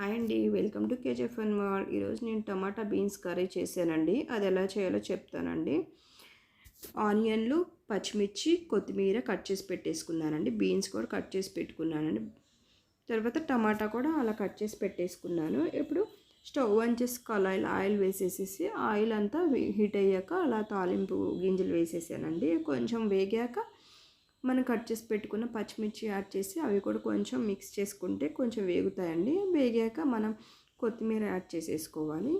Hi అండి, welcome to KGF and wall. ఈరోజు నేను టమాటా బీన్స్ కర్రీ చేశానండి. అది ఎలా చేయాలో చెప్తానండి. ఆనియన్లు, పచ్చిమిర్చి, కొత్తిమీర కట్ చేసి పెట్టేసుకున్నానండి. బీన్స్ కూడా కట్ చేసి పెట్టుకున్నానండి. తర్వాత టమాటా కూడా అలా కట్ చేసి పెట్టేసుకున్నాను. ఇప్పుడు స్టవ్ ఆన్ చేసి కళాయిలో ఆయిల్ వేసేసేసి ఆయిల్ అంతా హీట్ అయ్యాక అలా తాలింపు గింజలు వేసేసానండి. కొంచెం వేగాక మనం కట్ చేసి పెట్టుకున్న పచ్చిమిర్చి యాడ్ చేసి అవి కూడా కొంచెం మిక్స్ చేసుకుంటే కొంచెం వేగుతాయండి. వేగాక మనం కొత్తిమీర యాడ్ చేసేసుకోవాలి.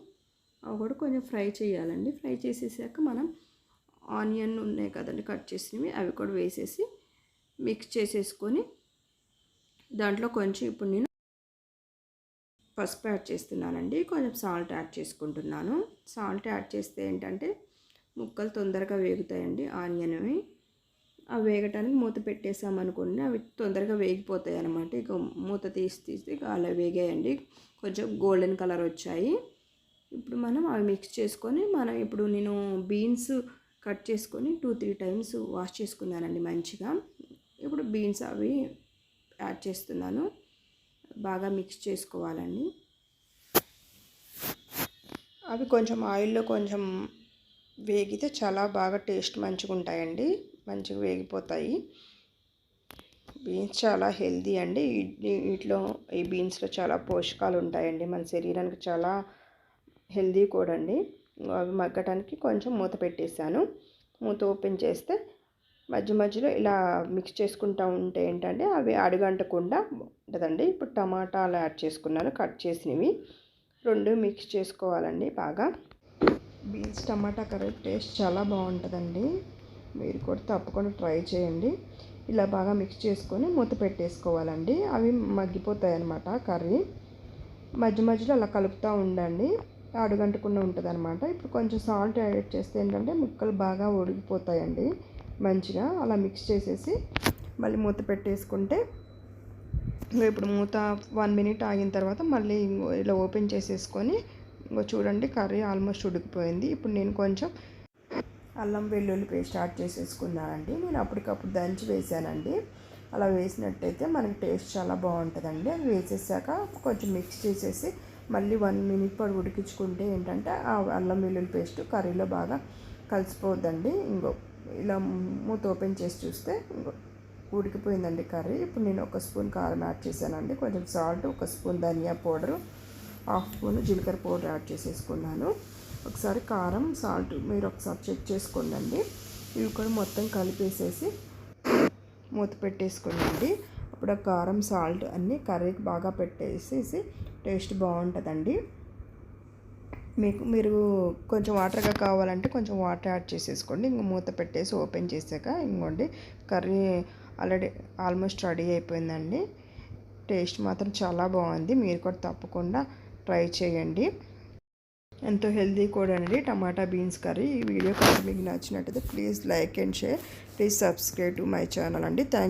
అవి కూడా కొంచెం ఫ్రై చేయాలండి. ఫ్రై చేసేసాక మనం ఆనియన్ ఉన్నాయి కదండి కట్ చేసినవి, అవి కూడా వేసేసి మిక్స్ చేసేసుకొని దాంట్లో కొంచెం ఇప్పుడు నేను పసుపు యాడ్ చేస్తున్నానండి. కొంచెం సాల్ట్ యాడ్ చేసుకుంటున్నాను. సాల్ట్ యాడ్ చేస్తే ఏంటంటే ముక్కలు తొందరగా వేగుతాయండి ఆనియన్వి. అవి వేగటానికి మూత పెట్టేసామనుకోండి అవి తొందరగా వేగిపోతాయి అన్నమాట. ఇక మూత తీసి ఇక అలా వేగాయండి. కొంచెం గోల్డెన్ కలర్ వచ్చాయి. ఇప్పుడు మనం అవి మిక్స్ చేసుకొని ఇప్పుడు నేను బీన్స్ కట్ చేసుకొని 2-3 టైమ్స్ వాష్ చేసుకున్నానండి మంచిగా. ఇప్పుడు బీన్స్ అవి యాడ్ చేస్తున్నాను. బాగా మిక్స్ చేసుకోవాలండి. అవి కొంచెం ఆయిల్లో కొంచెం వేగితే చాలా బాగా టేస్ట్ మంచిగా ఉంటాయండి. మంచిగా వేగిపోతాయి. బీన్స్ చాలా హెల్దీ అండి. వీటిలో ఈ బీన్స్లో చాలా పోషకాలు ఉంటాయండి. మన శరీరానికి చాలా హెల్దీ కూడా అండి. అవి మగ్గటానికి కొంచెం మూత పెట్టేశాను. మూత ఓపెన్ చేస్తే మధ్య మధ్యలో ఇలా మిక్స్ చేసుకుంటూ ఉంటే ఏంటంటే అవి అడుగంటకుండా ఉంటుందండి. ఇప్పుడు టమాటాలు యాడ్ చేసుకున్నాను కట్ చేసినవి. రెండు మిక్స్ చేసుకోవాలండి బాగా. బీన్స్ టమాటా కర్రీ టేస్ట్ చాలా బాగుంటుందండి. మీరు కూడా తప్పకుండా ట్రై చేయండి. ఇలా బాగా మిక్స్ చేసుకొని మూత పెట్టేసుకోవాలండి. అవి మగ్గిపోతాయి అన్నమాట కర్రీ. మధ్య మధ్యలో అలా కలుపుతూ ఉండండి. అడుగంటకుండా ఉంటుంది అనమాట. ఇప్పుడు కొంచెం సాల్ట్ యాడ్ చేస్తే ఏంటంటే ముక్కలు బాగా ఉడికిపోతాయండి మంచిగా. అలా మిక్స్ చేసేసి మళ్ళీ మూత పెట్టేసుకుంటే ఇప్పుడు మూత 1 మినిట్ ఆగిన తర్వాత మళ్ళీ ఇలా ఓపెన్ చేసేసుకొని చూడండి కర్రీ ఆల్మోస్ట్ ఉడికిపోయింది. ఇప్పుడు నేను కొంచెం అల్లం వెల్లుల్లి పేస్ట్ యాడ్ చేసేసుకున్నానండి. నేను అప్పటికప్పుడు దంచి వేసానండి. అలా వేసినట్టయితే మనకి టేస్ట్ చాలా బాగుంటుందండి. అది వేసేసాక కొంచెం మిక్స్ చేసేసి మళ్ళీ 1 మినిట్ పాటు ఉడికించుకుంటే ఏంటంటే ఆ అల్లం వెల్లుల్లి పేస్ట్ కర్రీలో బాగా కలిసిపోద్దండి. ఇలా మూత ఓపెన్ చేసి చూస్తే ఉడికిపోయిందండి కర్రీ. ఇప్పుడు నేను 1 స్పూన్ కారం యాడ్ చేశానండి. కొంచెం సాల్ట్, 1 స్పూన్ ధనియా పౌడరు, 1/2 స్పూన్ జీలకర్ర పౌడర్ యాడ్ చేసేసుకున్నాను. ఒకసారి కారం, సాల్ట్ మీరు ఒకసారి చెక్ చేసుకోండి. ఇవి కూడా మొత్తం కలిపేసేసి మూత పెట్టేసుకోండి. అప్పుడు ఆ కారం, సాల్ట్ అన్నీ కర్రీకి బాగా పెట్టేసేసి టేస్ట్ బాగుంటుందండి. మీరు కొంచెం వాటర్గా కావాలంటే కొంచెం వాటర్ యాడ్ చేసేసుకోండి. మూత పెట్టేసి ఓపెన్ చేసాక ఇంకోండి కర్రీ ఆల్రెడీ ఆల్మోస్ట్ రెడీ అయిపోయిందండి. టేస్ట్ మాత్రం చాలా బాగుంది. మీరు కూడా తప్పకుండా ట్రై చేయండి. ఎంతో హెల్దీ కూడా అండి టమాటా బీన్స్ కర్రీ. ఈ వీడియో కనుక మీకు నచ్చినట్టయితే please like and share. Please subscribe to my channel అండి. థ్యాంక్